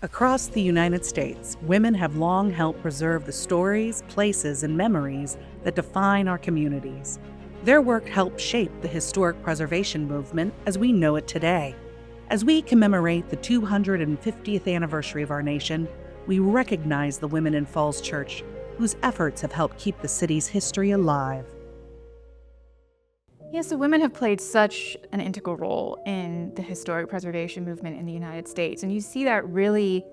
Across the United States, women have long helped preserve the stories, places, and memories that define our communities. Their work helped shape the historic preservation movement as we know it today. As we commemorate the 250th anniversary of our nation, we recognize the women in Falls Church, whose efforts have helped keep the city's history alive. Yes, so women have played such an integral role in the historic preservation movement in the United States. And you see that really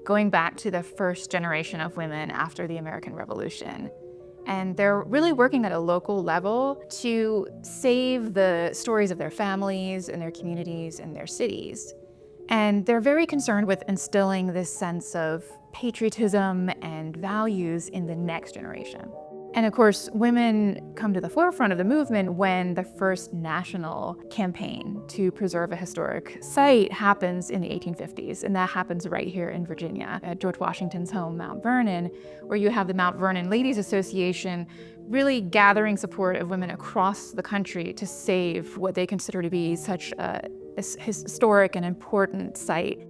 going back to the first generation of women after the American Revolution. And they're really working at a local level to save the stories of their families and their communities and their cities. And they're very concerned with instilling this sense of patriotism and values in the next generation. And of course, women come to the forefront of the movement when the first national campaign to preserve a historic site happens in the 1850s. And that happens right here in Virginia at George Washington's home, Mount Vernon, where you have the Mount Vernon Ladies Association really gathering support of women across the country to save what they consider to be such a historic and important site.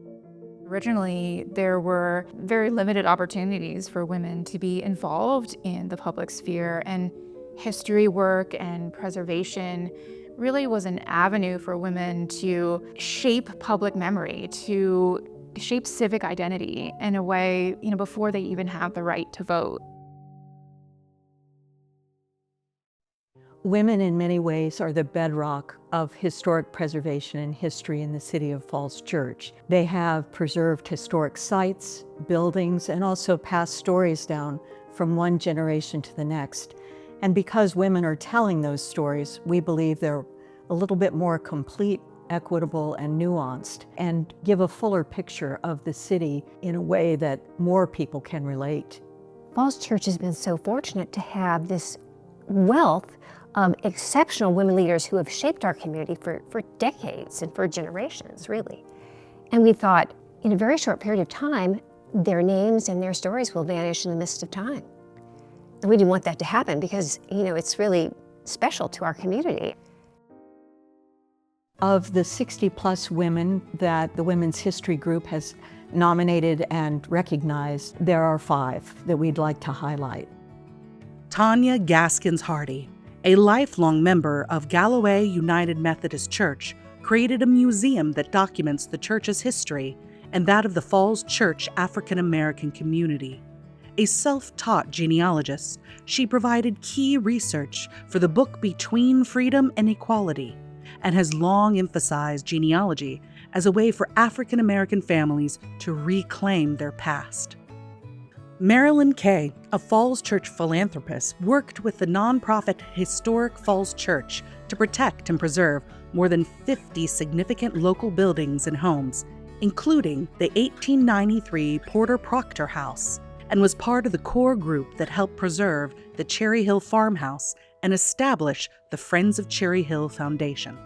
Originally, there were very limited opportunities for women to be involved in the public sphere, and history work and preservation really was an avenue for women to shape public memory, to shape civic identity in a way, before they even had the right to vote. Women in many ways are the bedrock of historic preservation and history in the city of Falls Church. They have preserved historic sites, buildings, and also passed stories down from one generation to the next. And because women are telling those stories, we believe they're a little bit more complete, equitable, and nuanced, and give a fuller picture of the city in a way that more people can relate. Falls Church has been so fortunate to have this wealth of exceptional women leaders who have shaped our community for decades and for generations, really. And we thought, in a very short period of time, their names and their stories will vanish in the midst of time. And we didn't want that to happen because, it's really special to our community. Of the 60-plus women that the Women's History Group has nominated and recognized, there are 5 that we'd like to highlight. Tanya Gaskins Hardy, a lifelong member of Galloway United Methodist Church, created a museum that documents the church's history and that of the Falls Church African American community. A self-taught genealogist, she provided key research for the book Between Freedom and Equality, and has long emphasized genealogy as a way for African American families to reclaim their past. Marilyn Kay, a Falls Church philanthropist, worked with the nonprofit Historic Falls Church to protect and preserve more than 50 significant local buildings and homes, including the 1893 Porter Proctor House, and was part of the core group that helped preserve the Cherry Hill Farmhouse and establish the Friends of Cherry Hill Foundation.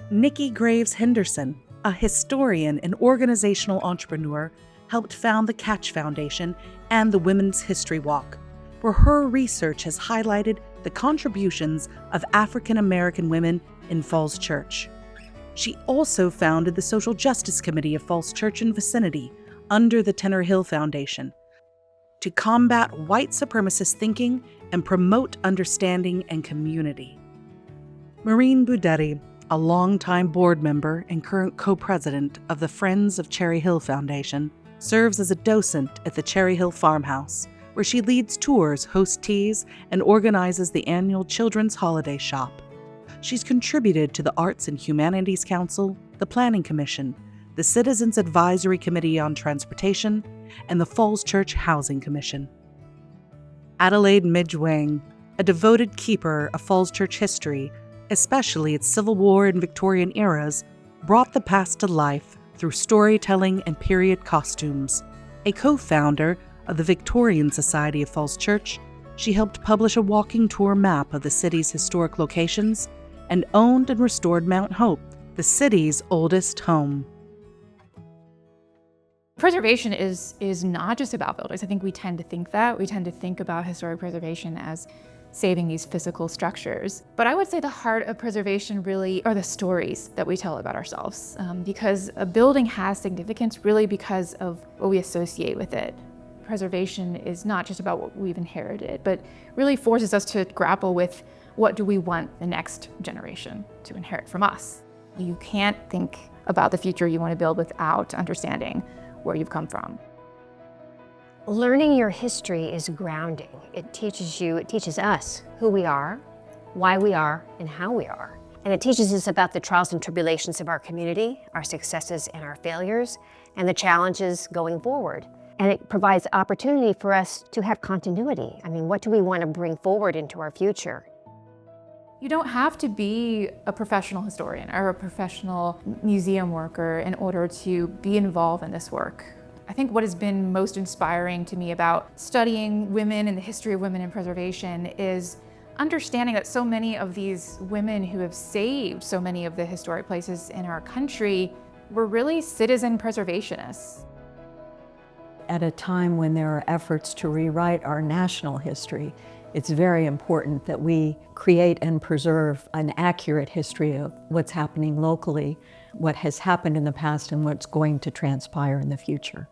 Nikki Graves Henderson, a historian and organizational entrepreneur, helped found the Catch Foundation and the Women's History Walk, where her research has highlighted the contributions of African American women in Falls Church. She also founded the Social Justice Committee of Falls Church and vicinity under the Tenor Hill Foundation to combat white supremacist thinking and promote understanding and community. Maureen Budetti, a longtime board member and current co-president of the Friends of Cherry Hill Foundation, serves as a docent at the Cherry Hill Farmhouse, where she leads tours, hosts teas, and organizes the annual Children's Holiday Shop. She's contributed to the Arts and Humanities Council, the Planning Commission, the Citizens Advisory Committee on Transportation, and the Falls Church Housing Commission. Adelaide Midge Wang, a devoted keeper of Falls Church history, especially its Civil War and Victorian eras, brought the past to life through storytelling and period costumes. A co-founder of the Victorian Society of Falls Church, she helped publish a walking tour map of the city's historic locations and owned and restored Mount Hope, the city's oldest home. Preservation is not just about buildings. I think we tend to think that. We tend to think about historic preservation as saving these physical structures. But I would say the heart of preservation really are the stories that we tell about ourselves, because a building has significance really because of what we associate with it. Preservation is not just about what we've inherited, but really forces us to grapple with what do we want the next generation to inherit from us. You can't think about the future you want to build without understanding where you've come from. Learning your history is grounding. It teaches us who we are, why we are, and how we are. And it teaches us about the trials and tribulations of our community, our successes and our failures, and the challenges going forward. And it provides opportunity for us to have continuity. I mean, what do we want to bring forward into our future? You don't have to be a professional historian or a professional museum worker in order to be involved in this work. I think what has been most inspiring to me about studying women and the history of women in preservation is understanding that so many of these women who have saved so many of the historic places in our country were really citizen preservationists. At a time when there are efforts to rewrite our national history, it's very important that we create and preserve an accurate history of what's happening locally, what has happened in the past, and what's going to transpire in the future.